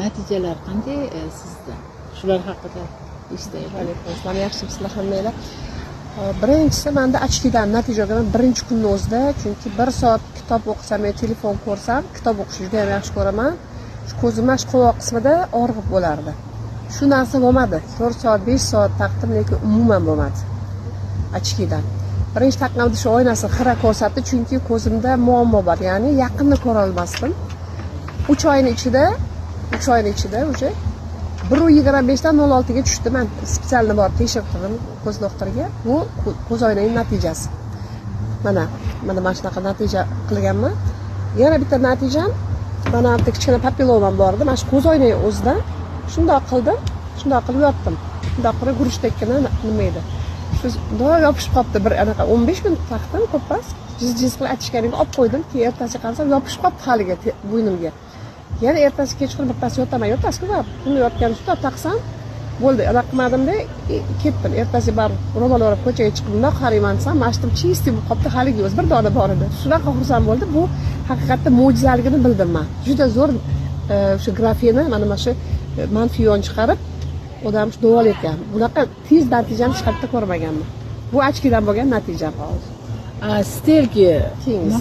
natijalar qanday sizda? Shular haqida eshitaylik. Alaykum assalom, yaxshimisizlar hammanglar? Birinchisi menda ochkidan natija ko'raman birinchi kunning o'zida, chunki 1 soat kitob o'qisam yoki telefon ko'rsam, kitob o'qishni juda ham yaxshi ko'raman. Shu ko'zimning qovoq qismida og'riq bo'lardi. Shu narsa bo'lmadi. 4 soat, 5 soat taqdim, lekin umuman bo'lmadi. Ochkidan. Birinchi taqqanimda shu oynasini xira ko'rsatdi, chunki ko'zimda muammo bor, ya'ni yaqinni ko'ra olmasdim. 3 oyning ichida o'sha 1.25 dan 0.6 ga tushdi. Men spesialni borib tekshirdim ko'z doktoriga. Bu ko'z oynaning natijasi. Mana shunaqa natija qilganman. Yana bitta natijam, mana bitta kichkina papillomam bor edi. Mana shu ko'z oynaning o'zidan shundoq qilib yotdim. Shundoq qilib guruchdagina nima edi. Shu yopishib qolibdi. Bir anaqa 15 kun taqdim ko'ppas. Jiz qilib achishganiga olib qo'ydim. Keyin ertasiga qarasam yopishib qolibdi haliga bo'ynimga. Yana ertasi kechqurun bittasi yotaman, yotasizku va buni yotganimda taqsam bo'ldi. Anaqa qilmadimda ketdim. Ertasi barib ro'mol olib ko'chaga chiqib bundoq qarayman desam, mashtum chisti bo'lib qolibdi, haliga o'zi bir dona bor edi. Shunaqa xursand bo'ldi. Bu haqiqatda mo'jizaligini bildim men. Juda zo'r shu grafeni mana shu manfiy yon chiqarib odam davolayotgan. Bunaqa tez natijani hech qayerda ko'rmaganman. Bu ochkidan bo'lgan natijam hozir. Stelki Kings.